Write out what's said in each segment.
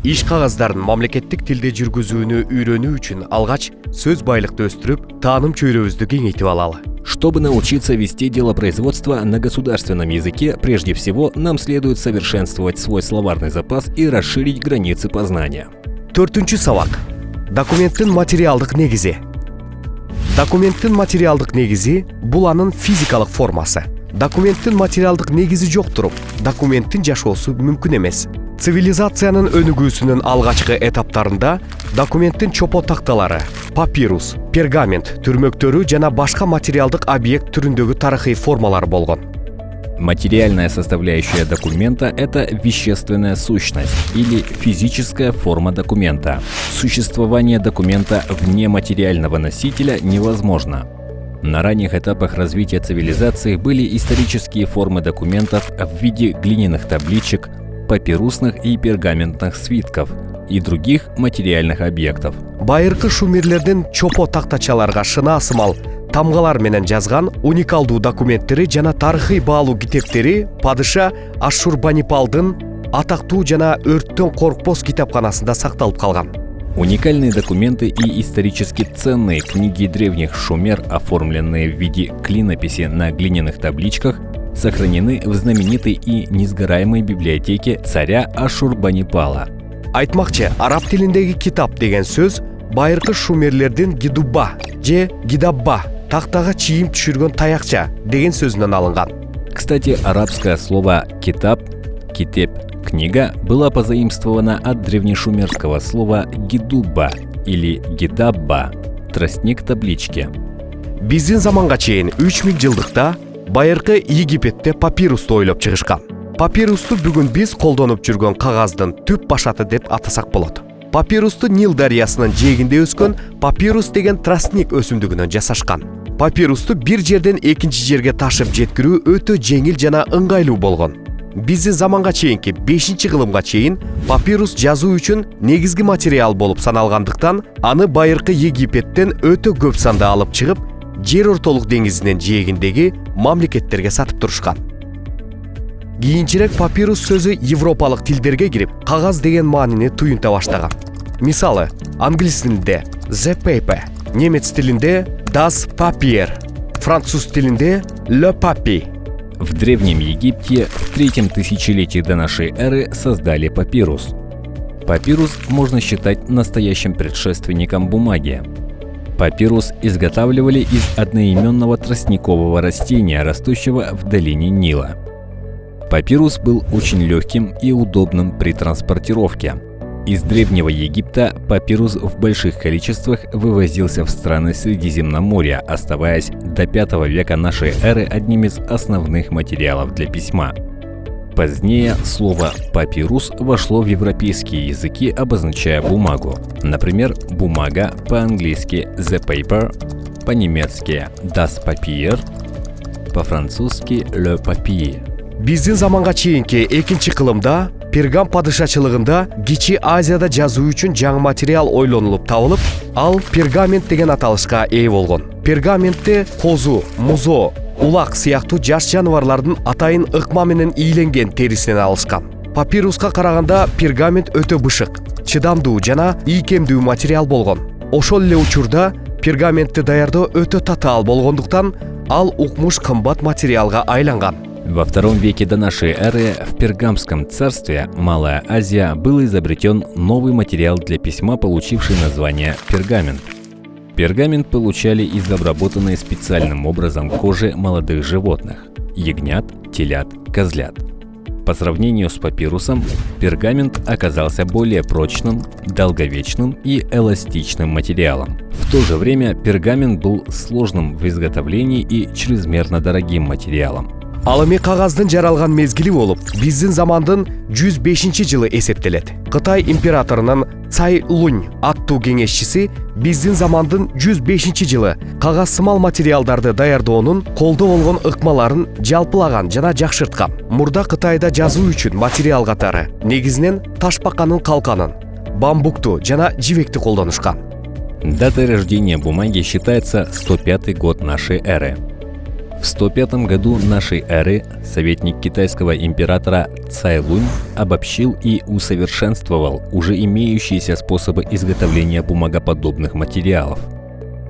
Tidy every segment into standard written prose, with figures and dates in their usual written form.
иш кагаздарын мамлекеттик тилде жүргүзүүнү үйрөнүү үчүн алгач сөз байлыкты өстүрүп, тааным чөйрөбүздү кеңейтип алалы. Чтобы научиться вести делопроизводство на государственном языке, прежде всего нам следует совершенствовать свой словарный запас и расширить границы познания. 4-чү сабак. Документтин материалдык негизи. Документтин материалдык негизи бул анын физикалык формасы. Документтин материалдык негизи жок туруп, документтин жашоосу мүмкүн эмес. Цивилизациянын өнүгүүсүнүн алгачкы этаптарында документтин чопо такталары, папирус, пергамент түрмөктөрү жана башка материалдык объект түрүндөгү тарыхый формалар болгон. Материальная составляющая документа – это вещественная сущность или физическая форма документа. Существование документа вне материального носителя невозможно. На ранних этапах развития цивилизации были исторические формы документов в виде глиняных табличек, папирусных и пергаментных свитков и других материальных объектов. Байыркы шумерлердин чопо тактачаларга шына асымал тамгалар менен жазган уникалдуу документтери жана тарыхый баалуу китептери падыша Ашшурбанипалдын атактуу жана өрттөн коркпос китапканасында сакталып калган. Уникальные документы и исторически ценные книги древних шумер, оформленные в виде клинописи на глиняных табличках, сохранены в знаменитой и несгораемой библиотеке царя Ашшурбанипала. Айтмакчы, араб тилиндеги китап деген сөз байыркы шумерлердин гидубба же гидабба, тактага чийим түшүргөн таякча деген сөзүнөн алынган. Кстати, арабское слово «китаб», «китеб», «книга» было позаимствовано от древнешумерского слова «гидубба» или «гидабба» – «тростник таблички». Биздин заманга чейин 3000 жылдыкта байыркы Египетте папирусту ойлоп чыгышкан. Папирусту бүгүн биз колдонуп жүргөн кагаздын түп башаты деп атасак болот. Папирусту Нил дарыясынын жээгинде өскөн папирус деген тростник өсүмдүгүнөн жасашкан. Папирусту бир жерден экинчи жерге ташып жеткирүү өтө жеңил жана ыңгайлуу болгон. Биздин заманга чейинки 5-кылымга чейин папирус жазуу үчүн негизги материал болуп саналгандыктан, аны байыркы Египеттен өтө көп санда алып чыгып, жер ортолук деңизинин жээгиндеги мамлекеттерге сатып турушкан. Кийинчерээк папирус сөзү европалык тилдерге кирип, кагаз деген маанини туюнта баштаган. Мисалы, англис тилинде the paper, немец тилинде das Papier, француз тилинде le papier. В Древнем Египте в 3-м тысячелетии до нашей эры создали папирус. Папирус можно считать настоящим предшественником бумаги. Папирус изготавливали из одноименного тростникового растения, растущего в долине Нила. Папирус был очень легким и удобным при транспортировке. Из Древнего Египта папирус в больших количествах вывозился в страны Средиземноморья, оставаясь до V века нашей эры одним из основных материалов для письма. Позднее слово «папирус» вошло в европейские языки, обозначая бумагу. Например, бумага по-английски «the paper», по-немецки «das Papier», по-французски «le papier». Биздин заманга чейинки 2-кылымда Пергам падышачылыгында Кичи Азияда жазуу үчүн жаңы материал ойлонулуп табылып, ал пергамент деген аталышка ээ болгон. Пергаментте козу, музо, улак сыяктуу жаш жаныбарлардын атайын ыкма менен ийленген терисинен алышкан. Папируска караганда пергамент өтө бышык, чыдамдуу жана ийкемдүү материал болгон. Ошол эле учурда пергаментти даярдоо өтө татаал болгондуктан ал укмуш кымбат материалга айланган. Во II веке до нашей эры в Пергамском царстве, Малая Азия, был изобретен новый материал для письма, получивший название пергамент. Пергамент получали из обработанной специальным образом кожи молодых животных – ягнят, телят, козлят. По сравнению с папирусом, пергамент оказался более прочным, долговечным и эластичным материалом. В то же время пергамент был сложным в изготовлении и чрезмерно дорогим материалом. Ал эми кагаздын жаралган мезгили болуп, биздин замандын 105-жылы эсептелет. Кытай императорунун Цай Лунь аттуу кеңешчиси биздин замандын 105-жылы кагаз сымал материалдарды даярдоонун колдо болгон ыкмаларын жалпылаган жана жакшырткан. Мурда Кытайда жазуу үчүн материал катары негизинен ташбаканын калканын, бамбукту жана жибекти колдонушкан. Датой рождения бумаги считается 105 год нашей эры. В 105 году нашей эры советник китайского императора Цайлунь обобщил и усовершенствовал уже имеющиеся способы изготовления бумагоподобных материалов.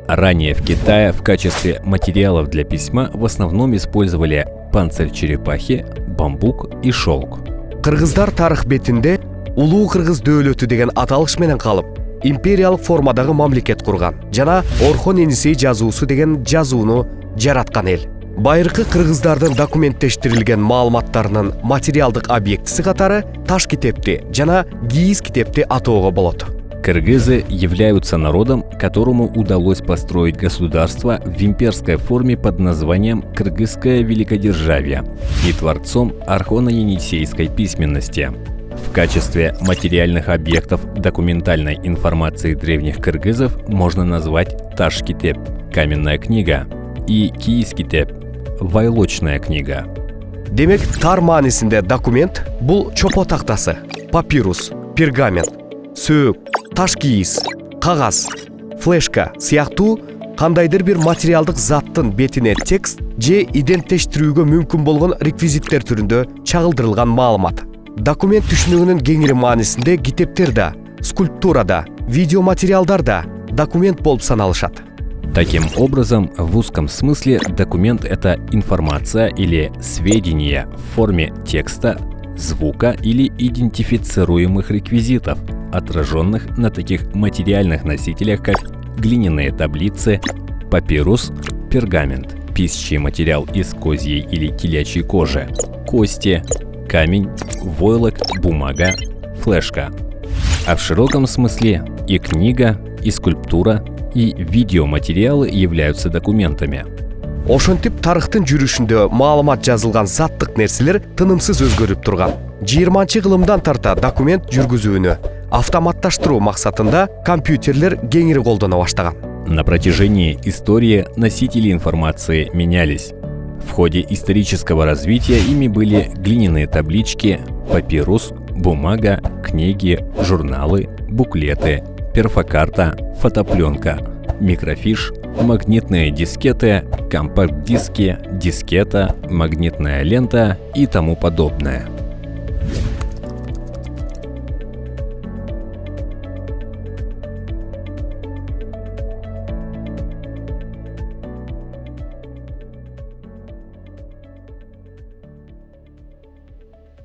Ранее в Китае в качестве материалов для письма в основном использовали панцирь черепахи, бамбук и шелк. Кыргыздар тарых бетинде улуу кыргыз дөөлөтү деген аталыш менен калып, империялык формадагы мамлекет курган жана Орхон Енисей жазуусу деген жазууну жараткан эл. Байыркы кыргыздардын документтештирилген маалыматтарынын материалдык объектиси катары таш китепти жана кийиз китепти атоого болот. Кыргызы являются народом, которому удалось построить государство в имперской форме под названием Кыргызское Великодержавие и творцом архоно-енисейской письменности. В качестве материальных объектов документальной информации древних кыргызов можно назвать Таш-китеп – каменная книга, и Кийиз-китеп – вайлочная книга. Демек, тар маанисинде документ бул чопо тактасы, папирус, пергамент, сөөк, таш кийиз, кагаз, флешка сыяктуу кандайдыр бир материалдык заттын бетине текст же иденттештирүүгө мүмкүн болгон реквизиттер түрүндө чагылдырылган маалымат. Документ түшүнүгүнүн кеңири маанисинде китептер да, скульптура да, видеоматериалдар да документ болуп саналышат. Таким образом, в узком смысле документ – это информация или сведения в форме текста, звука или идентифицируемых реквизитов, отраженных на таких материальных носителях, как глиняные таблицы, папирус, пергамент, писчий материал из козьей или телячьей кожи, кости, камень, войлок, бумага, флешка. А в широком смысле и книга, и скульптура, и видеоматериалы являются документами. Ошентип тарыхтын жүрүшүндө маалымат жазылган заттык нерселер тынымсыз өзгөрүп турган. 20-кылымдан тарта документ жүргүзүүнү автоматташтыруу максатында компьютерлер кеңири колдоно баштаган. На протяжении истории носители информации менялись. В ходе исторического развития ими были глиняные таблички, папирус, бумага, книги, журналы, буклеты, перфокарта, фотопленка, микрофиш, магнитные дискеты, компакт-диски, дискета, магнитная лента и тому подобное.